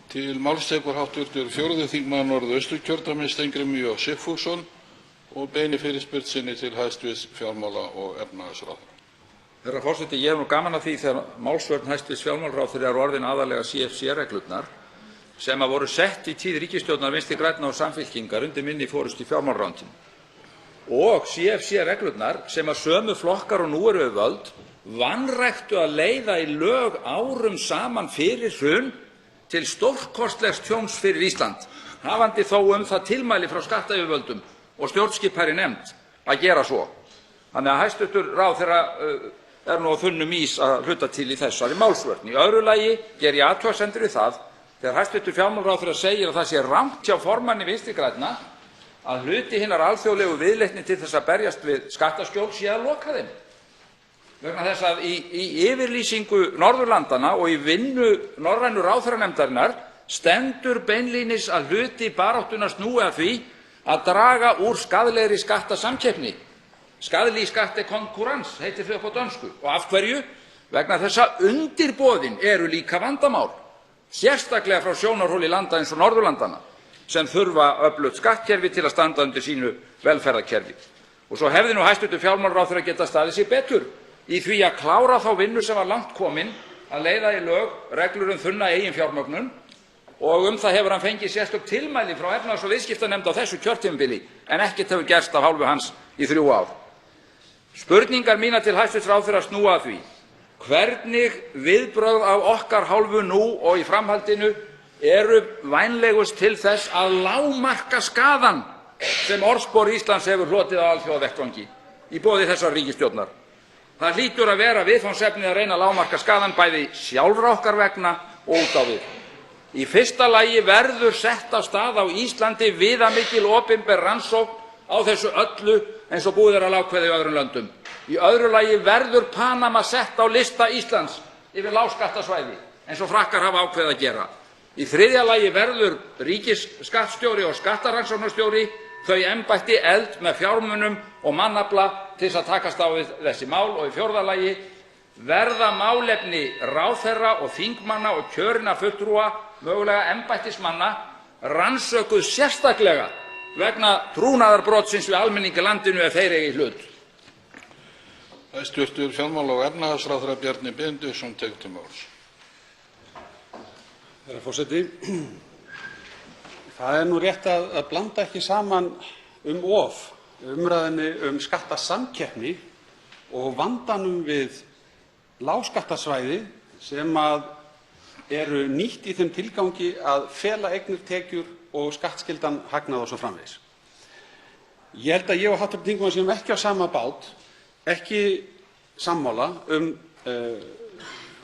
Til máls tekur hv. 4. þingmaður Norðausturkjördæmis Steingrímur J. Sigfússon og beinir fyrirspurn sinni til hæstv. fjármála- og efnahagsráðherra. Herra forseti, ég hef nú gaman af því þegar málsvörn hæstv. fjármálaráðherra er orðin aðallega CFC-reglurnar sem voru sett í tíð ríkisstjórnar Vinstri grænna og Samfylkingar undir minni forystu í fjármálaráðuneytinu. Og CFC-reglurnar sem sömu flokkar og nú eru við völd vanræktu að leiða í lög árum saman fyrir hrun til stórkostlegs tjóns fyrir Ísland, hafandi þó það tilmæli frá skattyfirvöldum og stjórnskipaðri nefnd að gera svo. Þannig að hæstv. ráðherra er nú á þunnum ís að hluta til í þessari málsvörn. Í öðru lagi geri ég athugasemdir við það þegar hæstv. fjármálaráðherra segir að það sé rangt hjá formanni Vinstri grænna að hluti hinnar alþjóðlegu viðleitni til þess að berjast við skattaskjól sé að loka þeim. Vegna þess að í yfirlýsingu Norðurlandanna og í vinnu norrænu ráðherranefndarinnar stendur beinlínis að hluti baráttunnar snúi að því að draga úr skaðlegri skattasamkeppni. Skadelig skattekonkurrens heitir þau upp á dönsku. Og af hverju? Vegna þess að undirboðin eru líka vandamál, sérstaklega frá sjónarhóli landa eins og Norðurlandanna sem þurfa öflugt skattkerfi til að standa undir sínu velferðarkerfi. Og svo hefði nú hæstv. fjármálaráðherra getað staðið sig betur í því að klára þá vinnu sem var langt komin að leiða í lög reglur þunna eiginfjármögnun og það hefur hann fengið sérstök tilmæli frá efnahags- og viðskiptanefnd á þessu kjörtímabili en ekkert hefur gerst af hálfu hans í 3 ár. Spurningar mínar til hæstv. ráðherra snúa að því hvernig viðbrögð af okkar hálfu nú og í framhaldinu eru vænlegust til þess að lágmarka skaðann sem orðspor Íslands hefur hlotið á alþjóðavettvangi í boði þessarar ríkisstjórnar. Það hlýtur að vera viðfangsefnið að reyna að lágmarka skaðann bæði sjálfra okkar vegna og út á við. Í fyrsta lagi verður sett af stað á Íslandi viðamikil opinber rannsókn á þessu öllu eins og búið að ákveða í öðrum löndum. Í öðru lagi verður Panama sett á lista Íslands yfir lágskattasvæði eins og Frakkar hafa ákveðið að gera. Í þriðja lagi verður ríkisskattstjóri og skattrannsóknarstjóri þau embætti efld með fjármunum og mannafla til að takast á við þessi mál. Og í fjórða lagi verða málefni ráðherra og þingmanna og kjörinna fulltrúa, mögulega embættismanna, rannsökuð sérstaklega vegna trúnaðarbrotsins við almenning í landinu ef þeir eigi í hlut. Hæstv. fjármála- og efnahagsráðherra Bjarni Benediktsson tekur til máls. Herra forseti, það er nú rétt að blanda ekki saman of umræðunni skattasamkeppni og vandanum við lágskattasvæði sem eru nýtt í þeim tilgangi að fela eignir, tekjur og skattskyldan hagnað og svo framvegis. Ég held að ég og hv. þingmaður séum ekki á sama bát, ekki sammála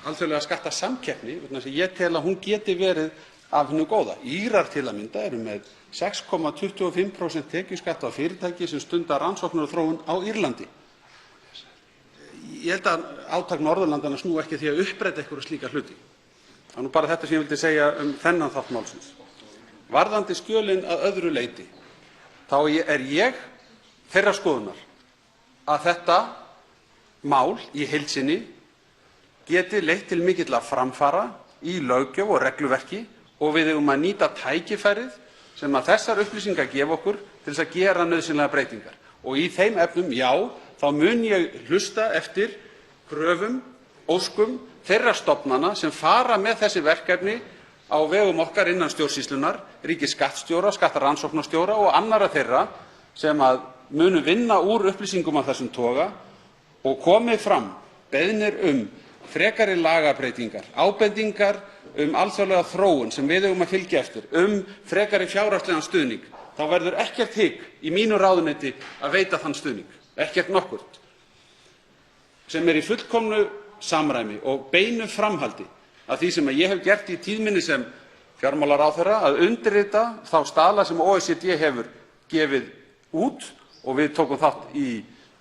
alþjóðlega skattasamkeppni, vegna þess að ég tel að hún geti verið af hinu góða. Írar til að mynda eru með 6,25% tekjuskatt á fyrirtæki sem stunda rannsóknir og þróun á Írlandi. Ég held að átak Norðurlandanna snúi ekki að því að uppræta einhverja slíka hluti. Það er nú bara þetta sem ég vildi segja þennan þátt málsins. Varðandi skjölin að öðru leyti, þá er ég þeirrar skoðunar að þetta mál í heild sinni geti leitt til mikilla framfara í löggjöf og regluverki og við eigum að nýta tækifærið sem þessar upplýsingar gefa okkur til þess að gera nauðsynlegar breytingar. Og í þeim efnum, já, þá mun ég hlusta eftir kröfum, óskum þeirra stofnana sem fara með þessi verkefni á vegum okkar innan stjórnsýslunnar, ríkisskattstjóra, skattrannsóknarstjóra og annarra þeirra sem munu vinna úr upplýsingum af þessum toga og komi fram beiðnir frekari lagabreytingar, ábendingar alþjóðlega þróun sem við eigum að fylgja eftir, frekari fjárhagslegan stuðning, þá verður ekkert hik í mínu ráðuneyti að veita þann stuðning, ekkert nokkurt, sem í fullkomnu samræmi og beinu framhaldi af því sem ég hef gert í tíð minni sem fjármálaráðherra, að undirrita þá staðla sem OECD hefur gefið út og við tókum þátt í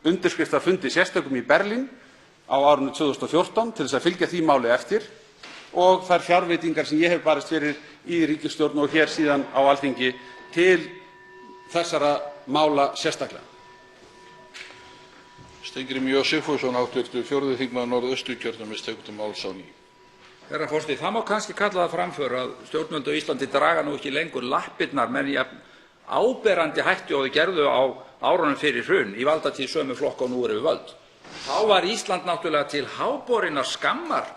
undirskriftarfundi sérstökum í Berlín á árinu 2014 til þess að fylgja því máli eftir og þær fjárveitingar sem ég hef barist fyrir í ríkisstjórn og hér síðan á Alþingi til þessara mála sérstaklega. Steingrímur J. Sigfússon, hv. 4. þingmaður Norðausturkjördæmis, tekur til máls á ný. Herra forseti, það má kannski kalla það framför að stjórnvöld á Íslandi draga nú ekki lengur lappirnar með jafn áberandi hætti og þau gerðu á árunum fyrir hrun í valdatíð sömu flokka og nú eru við völd. Þá var Ísland náttúrulega til háborinnar skammar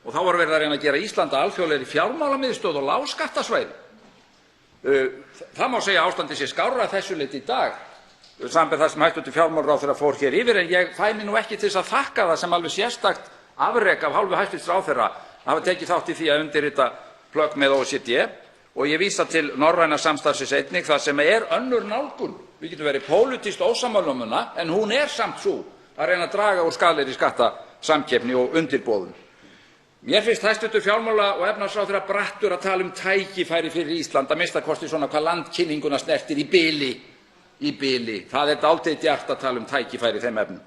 og þá var verið að reyna að gera Ísland að alþjóðlegri fjármálamiðstöð og lágskattasvæði. Það má segja að ástandið sé skárra að þessu leyti í dag, samanber það sem hæstv. Fjármálaráðherra fór hér yfir, en ég fæ mig nú ekki til þess að þakka það sem alveg sérstakt afrek af hálfu hæstv. Ráðherra að hafa tekið þátt í því að undirrita plögg með OECD, og ég vísa til norræna samstarfsins einnig, þar sem önnur nálgun. Við getum verið pólitískt ósammála um hana, en hún samt sú að reyna að draga úr skaðlegri skattasamkeppni og undirboðum. Mér finnst hæstv. fjármála- og efnahagsráðherra brattur að tala um tækifæri fyrir Ísland, að minnsta kosti svona hvað landkynninguna snertir í bili. Það dálítið djarft að tala um tækifæri í þeim efnum.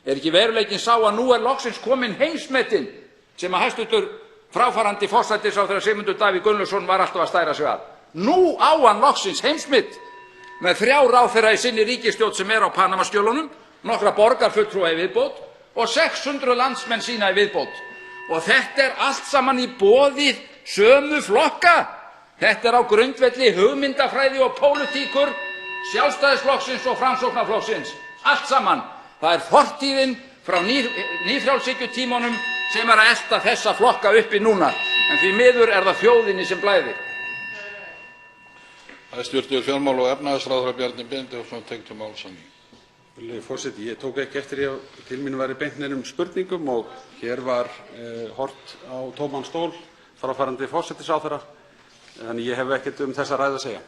Ekki veruleikinn sá að nú loksins komin heimsmetinn sem að hæstv. Fráfarandi forsætisráðherra Sigmundur Davíð Gunnlaugsson var alltaf að stæra sig að. Nú á hann loksins heimsmet með 3 ráðherra í sinni ríkisstjórn sem á Panamaskjölunum, nokkra borgarfulltrúa í viðbót og 600 landsmenn sína í viðbót. Og þetta allt saman í boði sömu flokka. Þetta á grundvelli hugmyndafræði og pólitíkur Sjálfstæðisflokksins og Framsóknarflokksins. Allt saman. Það fortíðin frá nýfrjálshyggjutímunum sem að elta þessa flokka uppi núna, en því miður það þjóðinni sem blæðir. Hæstv. fjármála- og efnahagsráðherra Bjarni Benediktsson tekur til máls á ný. Virðulegi forseti, ég tók ekki eftir því að til mín væri beint neinum spurningum og hér var horft á tóman stól fráfarandi forsætisráðherra, þannig ég hef ekkert um þessa ræðu að segja.